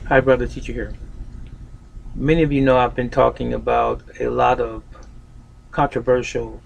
Hi, brother teacher here. Many of you know I've been talking about a lot of controversial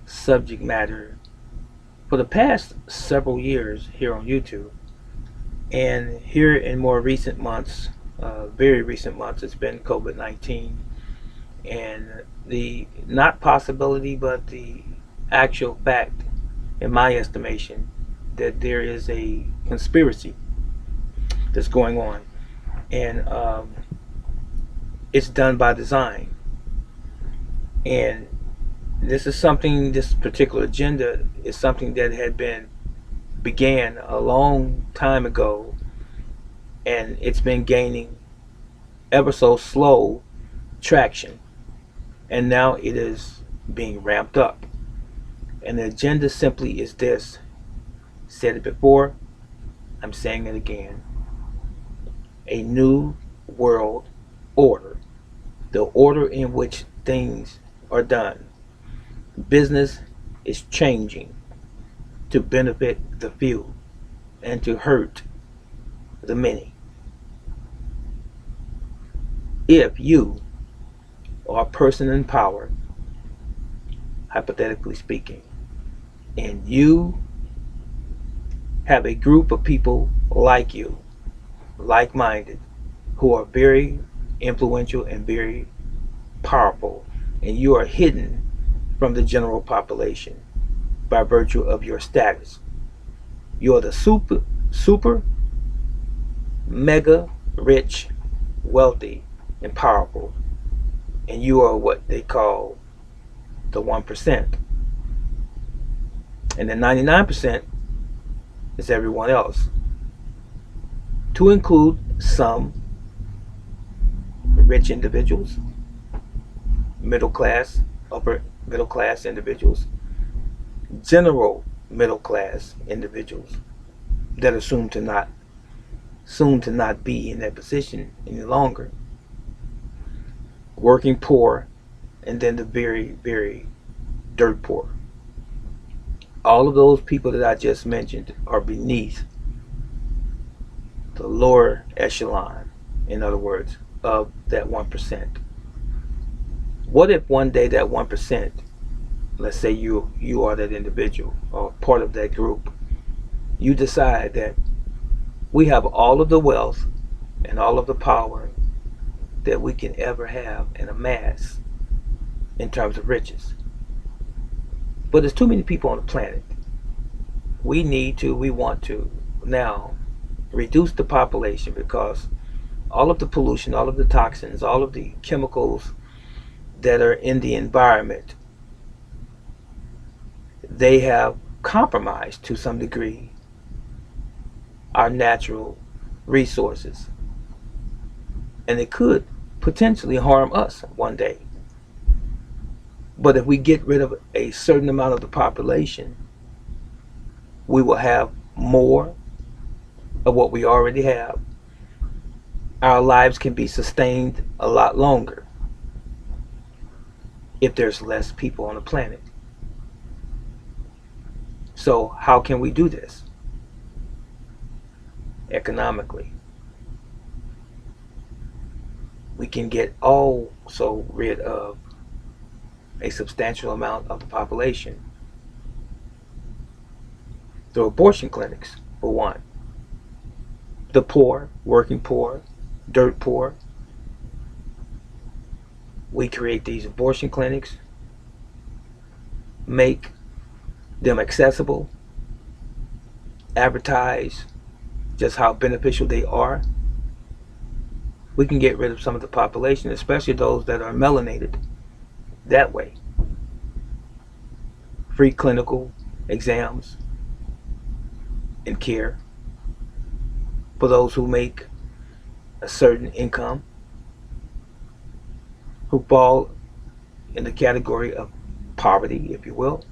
subject matter for the past several years here on YouTube. And here in more recent months, very recent months, it's been COVID 19 and the not possibility, but the actual fact, in my estimation, that there is a conspiracy that's going on. And it's done by design. And this particular agenda is something that had been began a long time ago, and it's been gaining ever so slow traction, and now it is being ramped up. And the agenda simply is this: said it before, I'm saying it again. A new world order, the order in which things are done. Business is changing to benefit the few and to hurt the many. If you are a person in power, hypothetically speaking, and you have a group of people like you, like minded, who are very influential and very powerful, and you are hidden from the general population by virtue of your status, you're the super mega rich, wealthy, and powerful, and you are what they call the 1%. And the 99% is everyone else, to include some rich individuals, middle class, upper middle class individuals, general middle class individuals that are soon to not be in that position any longer, working poor, and then the very, very dirt poor. All of those people that I just mentioned are beneath the lower echelon, in other words, of that 1%. What if one day that 1%, let's say you are that individual or part of that group, you decide that we have all of the wealth and all of the power that we can ever have and amass in terms of riches. But there's too many people on the planet. We want to now reduce the population because all of the pollution, all of the toxins, all of the chemicals that are in the environment, they have compromised to some degree our natural resources. And it could potentially harm us one day. But if we get rid of a certain amount of the population, we will have more of what we already have. Our lives can be sustained a lot longer if there's less people on the planet. So, how can we do this? Economically. We can get also rid of a substantial amount of the population through abortion clinics, for one. The poor, working poor, dirt poor, we create these abortion clinics, make them accessible, advertise just how beneficial they are. We can get rid of some of the population, especially those that are melanated, that way. Free clinical exams and care for those who make a certain income, who fall in the category of poverty, if you will.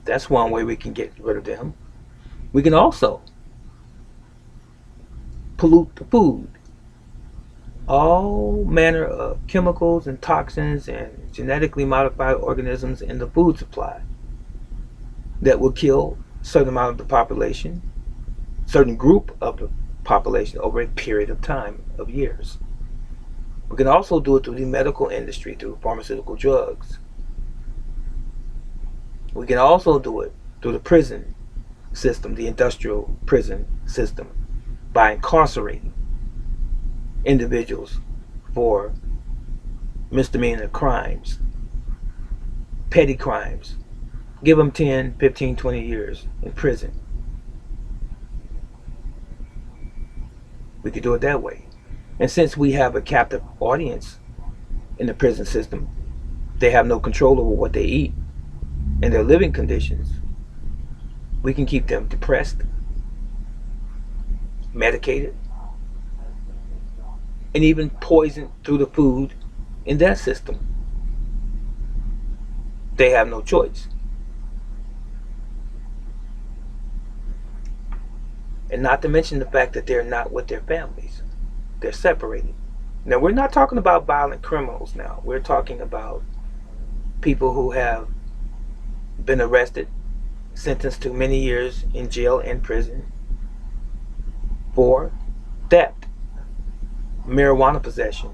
That's one way we can get rid of them. We can also pollute the food. All manner of chemicals and toxins and genetically modified organisms in the food supply that will kill a certain amount of the population, certain group of the population over a period of time of years. We can also do it through the medical industry, through pharmaceutical drugs. We can also do it through the prison system, the industrial prison system, by incarcerating individuals for misdemeanor crimes, petty crimes. Give them 10, 15, 20 years in prison. We could do it that way. And since we have a captive audience in the prison system, they have no control over what they eat and their living conditions. We can keep them depressed, medicated, and even poisoned through the food in that system. They have no choice. And not to mention the fact that they're not with their families. They're separated. Now, we're not talking about violent criminals now. We're talking about people who have been arrested, sentenced to many years in jail and prison for theft, marijuana possession,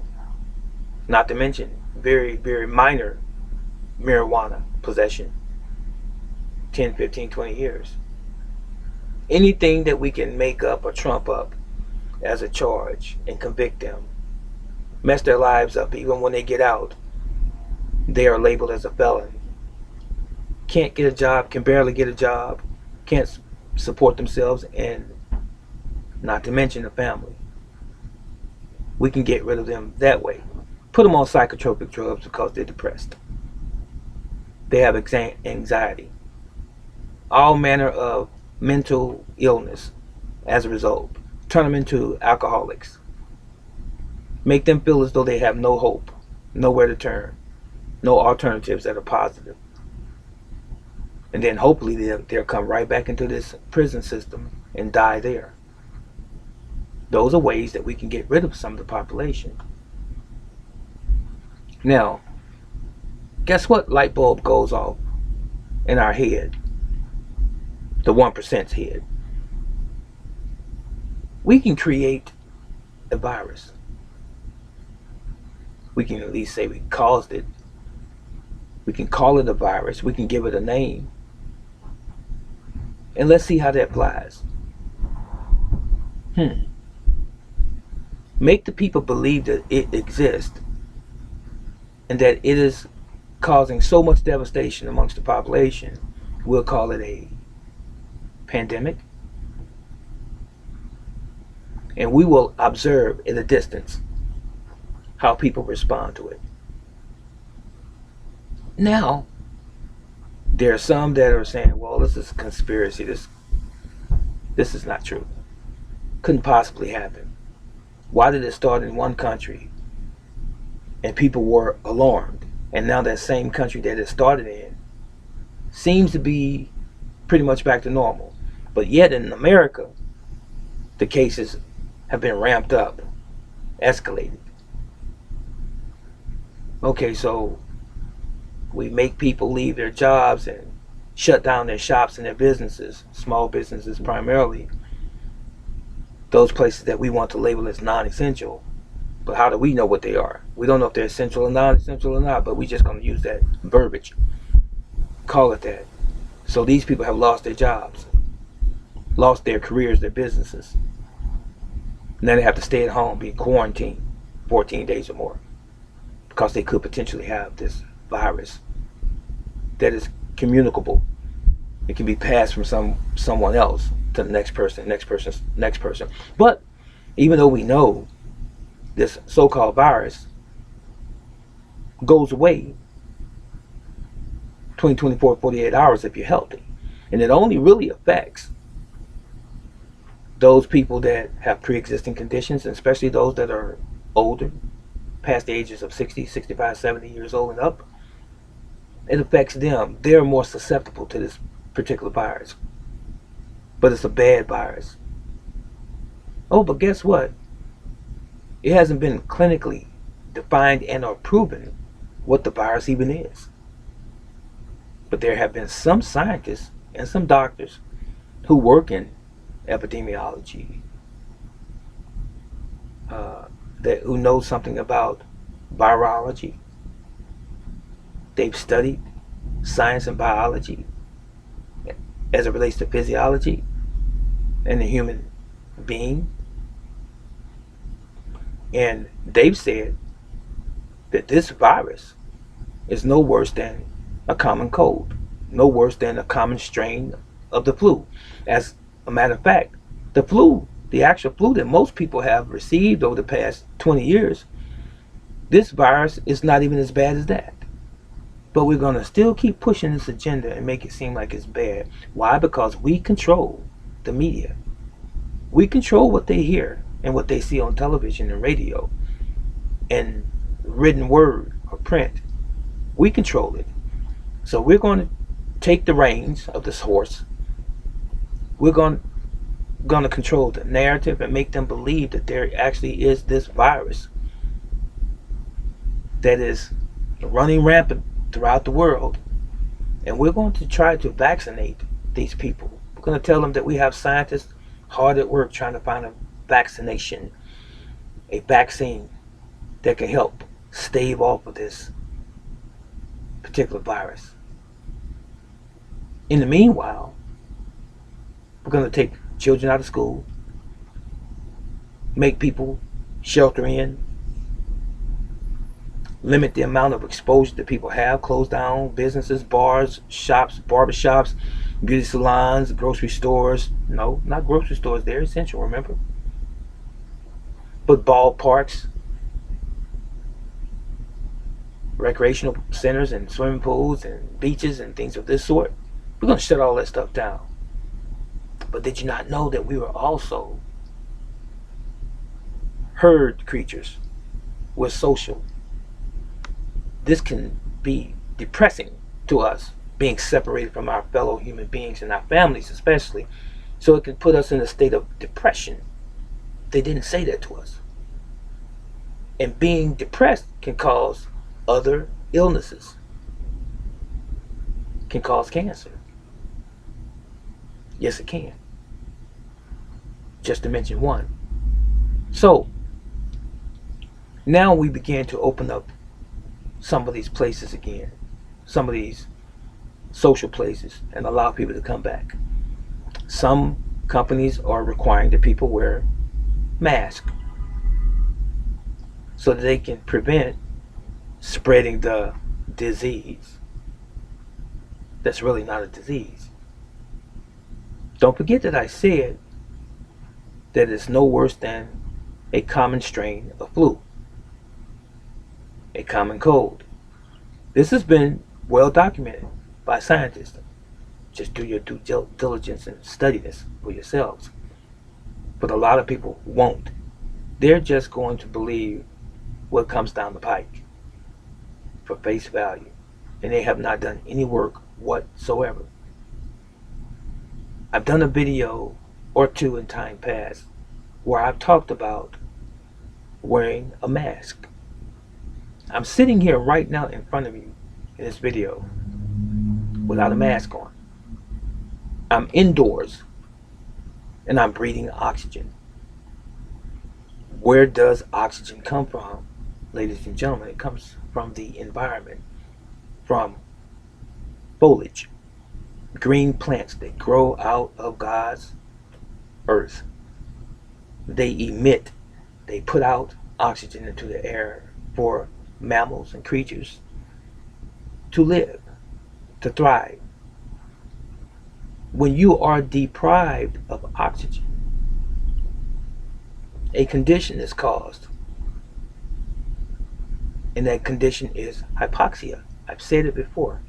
not to mention very, very minor marijuana possession, 10, 15, 20 years. Anything that we can make up or trump up as a charge and convict them, mess their lives up. Even when they get out, they are labeled as a felon. Can't get a job, can barely get a job, can't support themselves, and not to mention the family. We can get rid of them that way. Put them on psychotropic drugs because they're depressed. They have anxiety. All manner of mental illness as a result. Turn them into alcoholics. Make them feel as though they have no hope, nowhere to turn, no alternatives that are positive. And then hopefully they'll come right back into this prison system and die there. Those are ways that we can get rid of some of the population. Now, guess what light bulb goes off in our head? The 1%'s head. We can create a virus. We can at least say we caused it. We can call it a virus. We can give it a name. And let's see how that flies. Make the people believe that it exists and that it is causing so much devastation amongst the population. We'll call it a pandemic. And we will observe at a distance how people respond to it. Now, there are some that are saying, well, this is a conspiracy. This is not true. Couldn't possibly happen. Why did it start in one country and people were alarmed? And now that same country that it started in seems to be pretty much back to normal. But yet in America, the cases have been ramped up, escalated. Okay, so we make people leave their jobs and shut down their shops and their businesses, small businesses primarily, those places that we want to label as non-essential. But how do we know what they are? We don't know if they're essential or non-essential or not, but we're just going to use that verbiage. Call it that. So these people have lost their jobs, lost their careers, their businesses. Now they have to stay at home, be quarantined 14 days or more, because they could potentially have this virus that is communicable. It can be passed from someone else to the next person, next person. But even though we know this so-called virus goes away between 24 and 48 hours if you're healthy, and it only really affects those people that have pre-existing conditions, and especially those that are older, past the ages of 60, 65, 70 years old and up. It affects them. They're more susceptible to this particular virus. But it's a bad virus. Oh, but guess what? It hasn't been clinically defined and or proven what the virus even is. But there have been some scientists and some doctors who work in epidemiology, uh, that who knows something about virology. They've studied science and biology as it relates to physiology and the human being. And they've said that this virus is no worse than a common cold, no worse than a common strain of the flu. As a matter of fact, the flu, the actual flu that most people have received over the past 20 years, this virus is not even as bad as that. But we're going to still keep pushing this agenda and make it seem like it's bad. Why? Because we control the media. We control what they hear and what they see on television and radio and written word or print. We control it. So we're going to take the reins of this horse. We're going to control the narrative and make them believe that there actually is this virus that is running rampant throughout the world. And we're going to try to vaccinate these people. We're going to tell them that we have scientists hard at work trying to find a vaccination, a vaccine that can help stave off of this particular virus. In the meanwhile, we're going to take children out of school, make people shelter in, limit the amount of exposure that people have, close down businesses, bars, shops, barbershops, beauty salons, grocery stores. No, not grocery stores. They're essential, remember? But ballparks, recreational centers and swimming pools and beaches and things of this sort, we're going to shut all that stuff down. But did you not know that we were also herd creatures? We're social. This can be depressing to us, being separated from our fellow human beings and our families especially. So it can put us in a state of depression. They didn't say that to us. And being depressed can cause other illnesses, can cause cancer. Yes, it can. Just to mention one. So now we begin to open up some of these places again, some of these social places, and allow people to come back. Some companies are requiring that people wear masks so that they can prevent spreading the disease that's really not a disease. Don't forget that I said that it's no worse than a common strain of flu, a common cold. This has been well documented by scientists. Just do your due diligence and study this for yourselves. But a lot of people won't. They're just going to believe what comes down the pike for face value. And they have not done any work whatsoever. I've done a video or two in time past where I've talked about wearing a mask. I'm sitting here right now in front of you in this video without a mask on. I'm indoors and I'm breathing oxygen. Where does oxygen come from, ladies and gentlemen? It comes from the environment, from foliage, green plants that grow out of God's earth. They emit, they put out oxygen into the air for mammals and creatures to live, to thrive. When you are deprived of oxygen, a condition is caused, and that condition is hypoxia. I've said it before.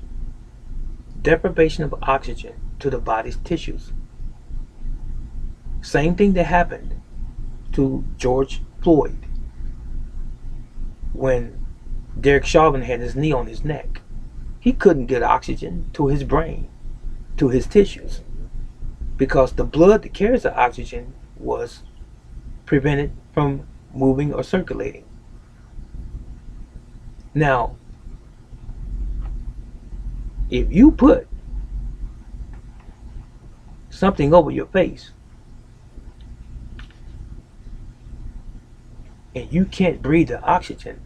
Deprivation of oxygen to the body's tissues. Same thing that happened to George Floyd when Derek Chauvin had his knee on his neck. He couldn't get oxygen to his brain, to his tissues, because the blood that carries the oxygen was prevented from moving or circulating. Now, if you put something over your face and you can't breathe the oxygen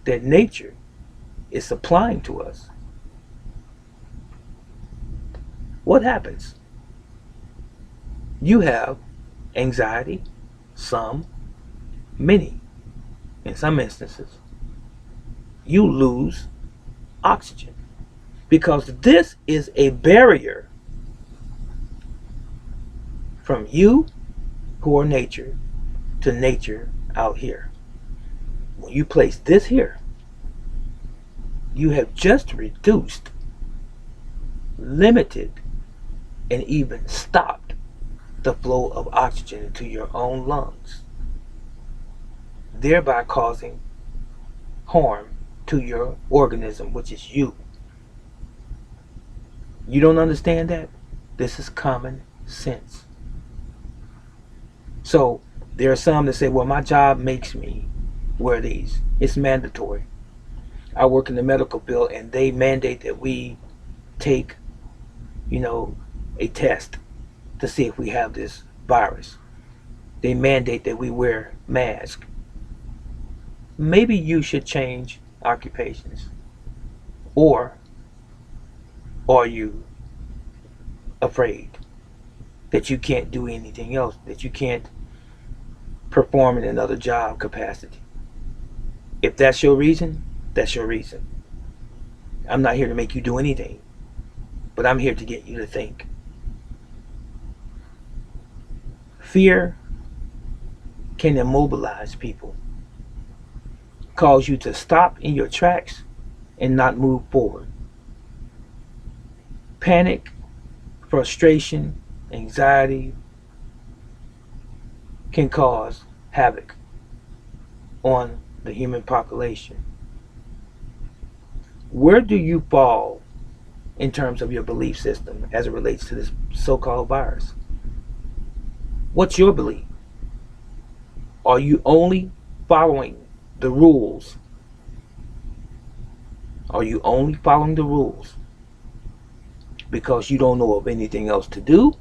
that nature is supplying to us, what happens? You have anxiety, some, many, in some instances. You lose oxygen because this is a barrier from you, who are nature, to nature out here. When you place this here, you have just reduced, limited, and even stopped the flow of oxygen into your own lungs, thereby causing harm to your organism, which is you. You don't understand that? This is common sense. So there are some that say, well, my job makes me wear these. It's mandatory. I work in the medical field and they mandate that we take, a test to see if we have this virus. They mandate that we wear masks. Maybe you should change occupations. Or are you afraid that you can't do anything else, that you can't perform in another job capacity? If that's your reason, that's your reason. I'm not here to make you do anything, but I'm here to get you to think. Fear can immobilize people, cause you to stop in your tracks and not move forward. Panic, frustration, anxiety can cause havoc on the human population. Where do you fall in terms of your belief system as it relates to this so-called virus? What's your belief? Are you only following the rules? Are you only following the rules because you don't know of anything else to do?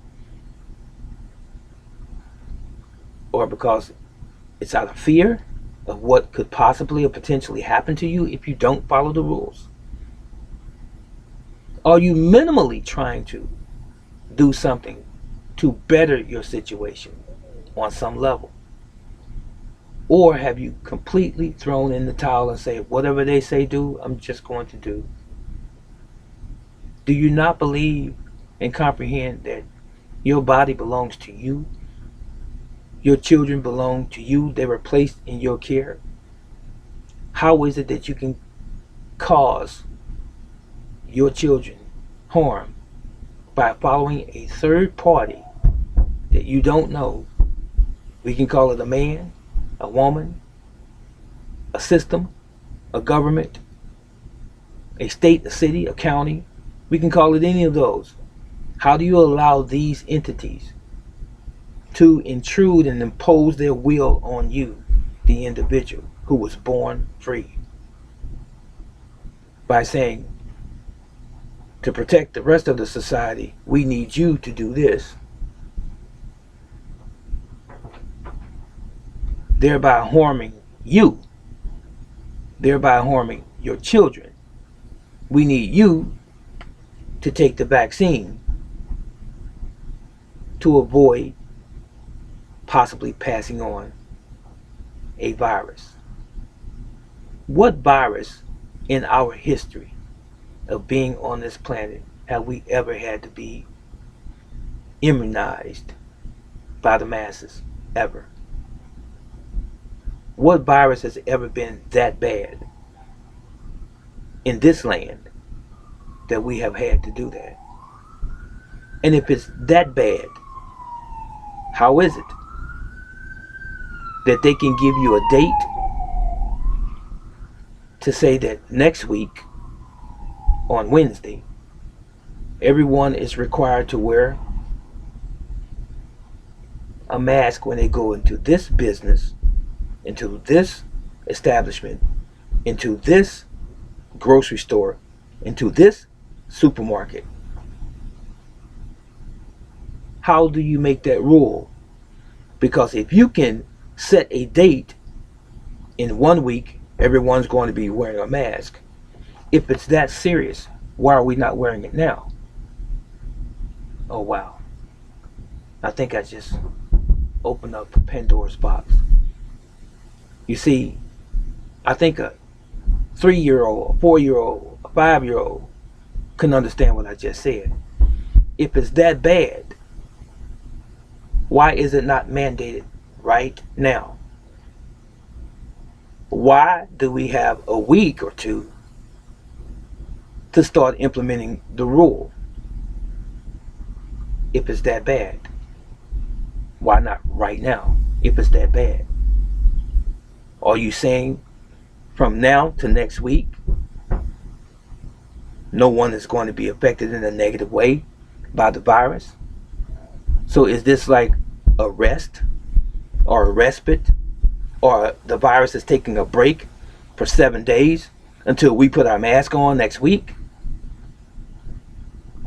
Or because it's out of fear of what could possibly or potentially happen to you if you don't follow the rules? Are you minimally trying to do something to better your situation on some level? Or have you completely thrown in the towel and say, whatever they say do, I'm just going to do? Do you not believe and comprehend that your body belongs to you? Your children belong to you. They were placed in your care. How is it that you can cause your children harm by following a third party that you don't know? We can call it a man, a woman, a system, a government, a state, a city, a county. We can call it any of those. How do you allow these entities to intrude and impose their will on you, the individual who was born free? By saying, to protect the rest of the society, we need you to do this, thereby harming you, thereby harming your children. We need you to take the vaccine to avoid possibly passing on a virus. What virus in our history of being on this planet have we ever had to be immunized by the masses? Ever? What virus has ever been that bad in this land that we have had to do that? And if it's that bad, how is it that they can give you a date to say that next week on Wednesday, everyone is required to wear a mask when they go into this business, into this establishment, into this grocery store, into this supermarket? How do you make that rule? Because if you can set a date in 1 week, everyone's going to be wearing a mask. If it's that serious, why are we not wearing it now? Oh, wow. I think I just opened up Pandora's box. You see, I think a 3-year-old, a 4-year-old, a 5-year-old can understand what I just said. If it's that bad, why is it not mandated right now? Why do we have a week or two to start implementing the rule? If it's that bad, why not right now? If it's that bad, are you saying from now to next week no one is going to be affected in a negative way by the virus? So is this like a rest or a respite, or the virus is taking a break for 7 days until we put our mask on next week?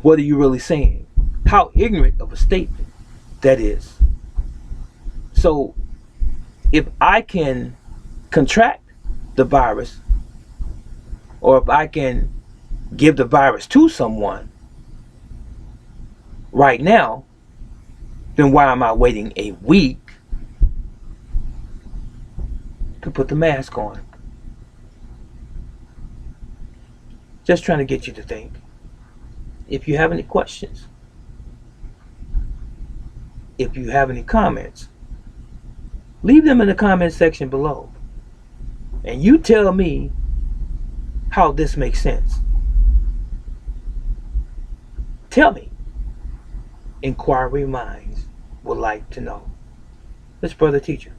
What are you really saying? How ignorant of a statement that is. So if I can contract the virus, or if I can give the virus to someone right now, then why am I waiting a week to put the mask on? Just trying to get you to think. If you have any questions, if you have any comments, leave them in the comment section below. And you tell me how this makes sense. Tell me. Inquiry minds would like to know. This brother teacher.